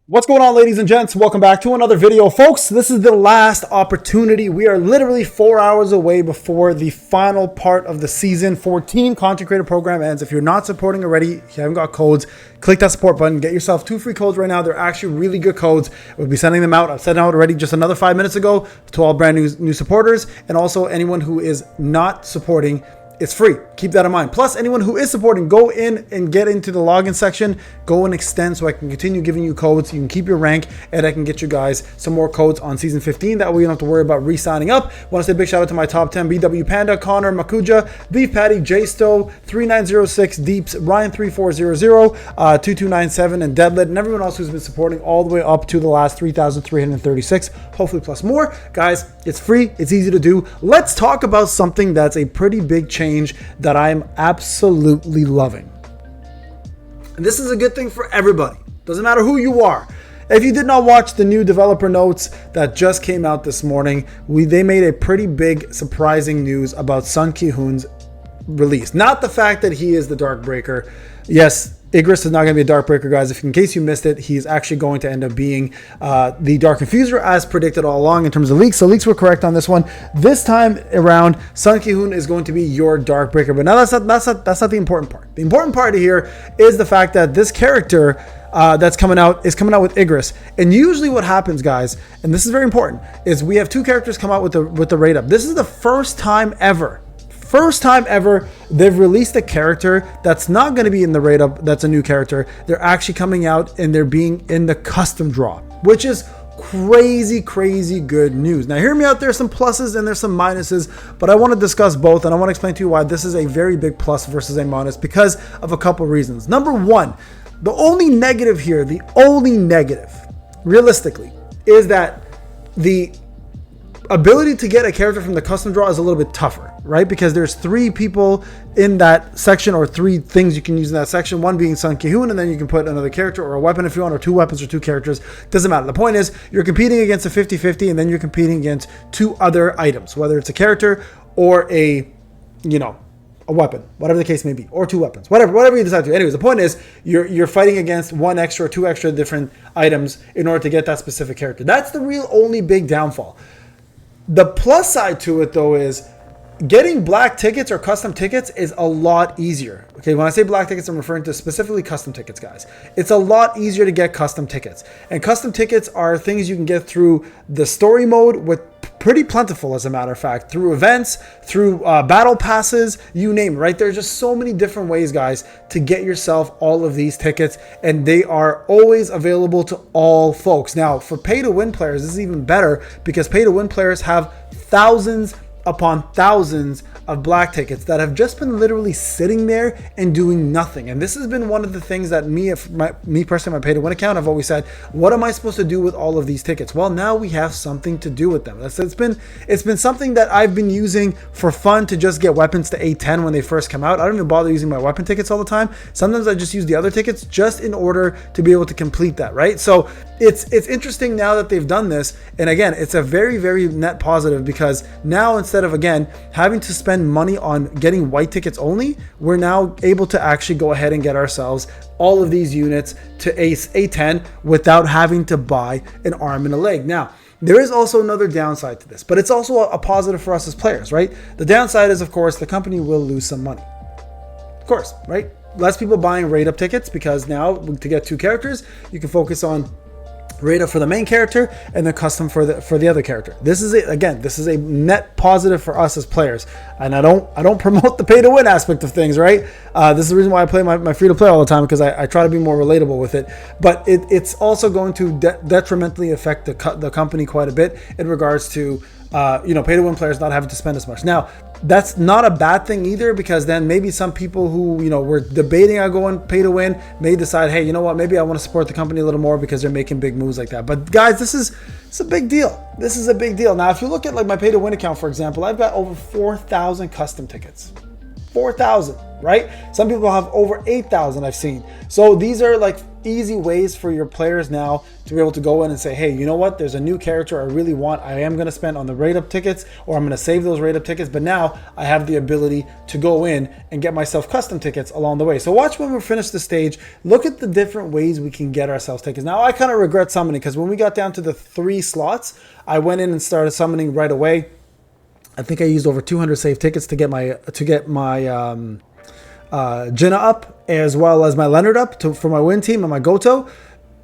What's going on, ladies and gents? Welcome back to another video. Folks, this is the last opportunity. We are literally 4 hours away before the final part of the season 14 content creator program ends. If you're not supporting already, if you haven't got codes, click that support button. Get yourself 2 free codes right now. They're actually really good codes. We'll be sending them out. I've sent out already just another 5 minutes ago to all brand new supporters, and also anyone who is not supporting. It's free. Keep that in mind. Plus, anyone who is supporting, go in and get into the login section. Go and extend so I can continue giving you codes. You can keep your rank, and I can get you guys some more codes on Season 15. That way you don't have to worry about re-signing up. Want to say a big shout out to my top 10. BW Panda, Connor, Makuja, Beef Patty, J Stowe, 3906, Deeps, Ryan 3400, 2297, and Deadlit, and everyone else who's been supporting all the way up to the last 3,336. Hopefully plus more. Guys, it's free. It's easy to do. Let's talk about something that's a pretty big change that I'm absolutely loving. And this is a good thing for everybody. Doesn't matter who you are. If you did not watch the new developer notes that just came out this morning, they made a pretty big surprising news about Sun Ki-hoon's release. Not the fact that he is the Darkbreaker. Yes, Igris is not going to be a Darkbreaker, guys. If in case you missed it, he's actually going to end up being the Dark Confuser as predicted all along in terms of leaks. So leaks were correct on this one. This time around, Sun Ki-hoon is going to be your Darkbreaker. But now that's not the important part. The important part here is the fact that this character that's coming out is coming out with Igris. And usually what happens, guys, and this is very important, is we have 2 characters come out with the rate up. This is the first time ever they've released a character that's not going to be in the rate up. That's a new character. They're actually coming out and they're being in the custom draw, which is crazy good news. Now hear me out, there's some pluses and there's some minuses, but I want to discuss both, and I want to explain to you why this is a very big plus versus a minus because of a couple reasons. Number one, the only negative here, realistically, is that the ability to get a character from the custom draw is a little bit tougher, right? Because there's 3 people in that section, or 3 things you can use in that section. One being Sun Ki-hoon, and then you can put another character or a weapon if you want, or 2 weapons or 2 characters. Doesn't matter. The point is you're competing against a 50-50, and then you're competing against 2 other items, whether it's a character or a weapon, whatever the case may be, or 2 weapons, whatever you decide to. Anyways, the point is you're fighting against 1 extra or 2 extra different items in order to get that specific character. That's the real only big downfall. The plus side to it, though, is getting black tickets or custom tickets is a lot easier. Okay, when I say black tickets, I'm referring to specifically custom tickets, guys. It's a lot easier to get custom tickets. And custom tickets are things you can get through the story mode, with pretty plentiful, as a matter of fact, through events, through battle passes, you name it, right? There's just so many different ways, guys, to get yourself all of these tickets, and they are always available to all folks. Now, for pay-to-win players, this is even better because pay-to-win players have thousands upon thousands of black tickets that have just been literally sitting there and doing nothing. And this has been one of the things that me personally, my pay to win account, I've always said, what am I supposed to do with all of these tickets? Well, now we have something to do with them. It's been something that I've been using for fun, to just get weapons to A10 when they first come out. I don't even bother using my weapon tickets all the time. Sometimes I just use the other tickets just in order to be able to complete that, right? So it's interesting now that they've done this. And again, it's a very net positive, because now instead of, again, having to spend money on getting white tickets only, we're now able to actually go ahead and get ourselves all of these units to A10 without having to buy an arm and a leg. Now, there is also another downside to this, but it's also a positive for us as players, right? The downside is, of course, the company will lose some money. Of course, right? Less people buying rate up tickets, because now to get 2 characters, you can focus on rate up for the main character and then custom for the other character. This is a net positive for us as players. And I don't promote the pay to win aspect of things, right? This is the reason why I play my free to play all the time, because I try to be more relatable with it. But it's also going to detrimentally affect the company quite a bit in regards to pay to win players not having to spend as much. Now, that's not a bad thing either, because then maybe some people who, were debating on going pay to win may decide, hey, you know what, maybe I want to support the company a little more because they're making big moves like that. But guys, it's a big deal. This is a big deal. Now, if you look at like my pay to win account, for example, I've got over 4,000 custom tickets. 4,000, right? Some people have over 8,000 I've seen. So these are like easy ways for your players now to be able to go in and say, hey, you know what? There's a new character I really want. I am going to spend on the rate up tickets, or I'm going to save those rate up tickets. But now I have the ability to go in and get myself custom tickets along the way. So watch when we finish the stage. Look at the different ways we can get ourselves tickets. Now I kind of regret summoning, because when we got down to the 3 slots, I went in and started summoning right away. I think I used over 200 save tickets to get my Jinna up, as well as my Leonard up for my win team and my Goto.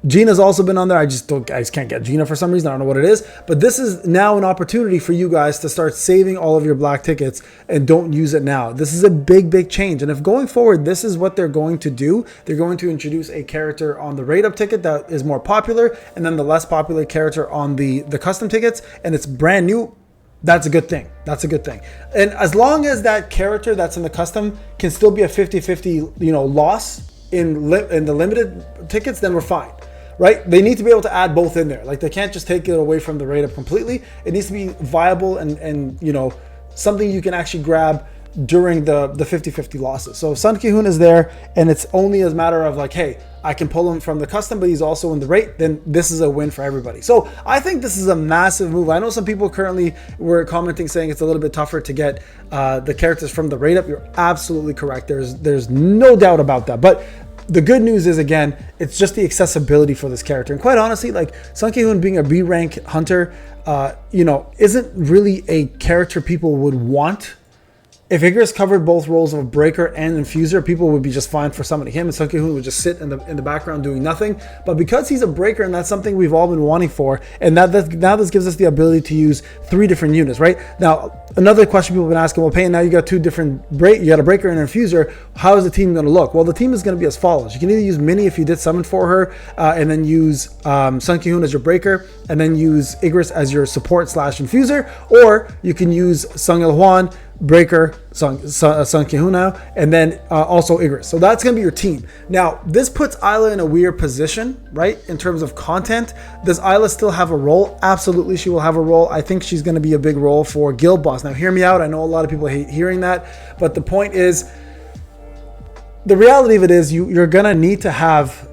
Gina's also been on there. I just can't get Gina for some reason. I don't know what it is. But this is now an opportunity for you guys to start saving all of your black tickets and don't use it now. This is a big change. And if going forward, this is what they're going to do. They're going to introduce a character on the rate up ticket that is more popular, and then the less popular character on the custom tickets, and it's brand new. That's a good thing. That's a good thing. And as long as that character that's in the custom can still be a 50-50, loss in the limited tickets, then we're fine, right? They need to be able to add both in there. Like, they can't just take it away from the rate up completely. It needs to be viable and something you can actually grab during the 50-50 losses. So if Sun Ki-hoon is there and it's only a matter of like, hey, I can pull him from the custom, but he's also in the rate, then this is a win for everybody. So I think this is a massive move. I know some people currently were commenting saying it's a little bit tougher to get the characters from the rate up. You're absolutely correct. There's no doubt about that. But the good news is, again, it's just the accessibility for this character. And quite honestly, like, Sun Ki-hoon being a B rank hunter, isn't really a character people would want. If Igris covered both roles of breaker and infuser, people would be just fine for summoning him, and Sun Ki-hoon would just sit in the background doing nothing. But because he's a breaker, and that's something we've all been wanting for, and now this gives us the ability to use 3 different units, right? Now, another question people have been asking, well, Payne, now you got 2 different you got a breaker and an infuser. How is the team going to look? Well, the team is going to be as follows. You can either use Minnie if you did summon for her, and then use Sun Ki-hoon as your breaker, and then use Igris as your support / infuser, or you can use Sung Il-hwan, breaker, Sun Ki-hoon now, and then also Igris. So that's going to be your team. Now, this puts Isla in a weird position, right? In terms of content. Does Isla still have a role? Absolutely, she will have a role. I think she's going to be a big role for Guild Boss. Now, hear me out. I know a lot of people hate hearing that, but the point is, the reality of it is you're going to need to have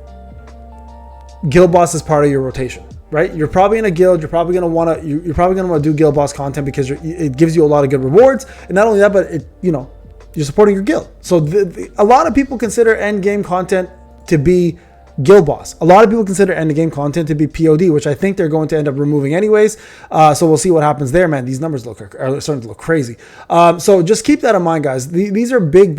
Guild Boss as part of your rotation. Right, you're probably in a guild. You're probably gonna want to do guild boss content because it gives you a lot of good rewards, and not only that, but you're supporting your guild. So a lot of people consider end game content to be Guild Boss. A lot of people consider end game content to be POD, which I think they're going to end up removing anyways. So we'll see what happens there, man. These numbers are starting to look crazy. So just keep that in mind, guys. These are big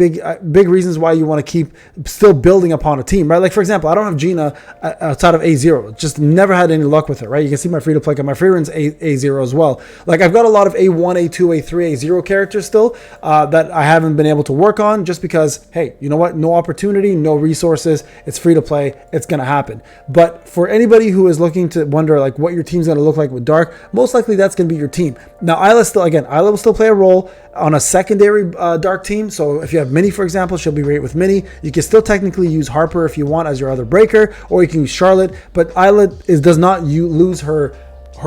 reasons why you want to keep still building upon a team, right? Like, for example, I don't have Gina outside of A0. Just never had any luck with her, right? You can see my free to play, my free run's A0 as well. Like, I've got a lot of A1, A2, A3, A0 characters still that I haven't been able to work on, just because, hey, you know what? No opportunity, no resources. It's free to play. It's going to happen. But for anybody who is looking to wonder like what your team's going to look like with Dark, most likely that's going to be your team. Now, Isla will still play a role on a secondary Dark team. So if you have Minnie, for example, she'll be great with Minnie. You can still technically use Harper if you want as your other breaker, or you can use Charlotte. But Isla does not lose her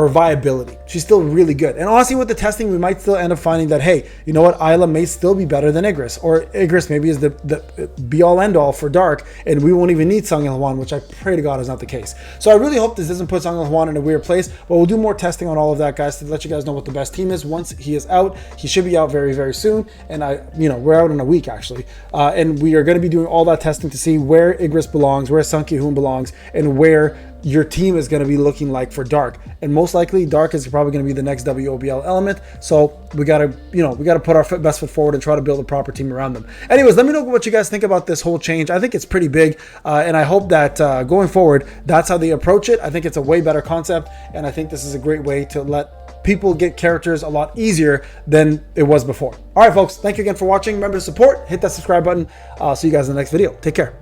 viability. She's still really good. And honestly, with the testing, we might still end up finding that, hey, you know what? Isla may still be better than Igris, or Igris maybe is the be-all end-all for Dark, and we won't even need Sung Il-hwan, which I pray to God is not the case. So I really hope this doesn't put Sung Il-hwan in a weird place, but we'll do more testing on all of that, guys, to let you guys know what the best team is. Once he is out, he should be out very, very soon, and we're out in a week, actually, and we are going to be doing all that testing to see where Igris belongs, where Sun Ki-hoon belongs, and where your team is going to be looking like for Dark. And most likely Dark is probably going to be the next WOBL element. So we got to put our best foot forward and try to build a proper team around them. Anyways, let me know what you guys think about this whole change. I think it's pretty big. And I hope that going forward, that's how they approach it. I think it's a way better concept. And I think this is a great way to let people get characters a lot easier than it was before. All right, folks, thank you again for watching. Remember to support, hit that subscribe button. I'll see you guys in the next video. Take care.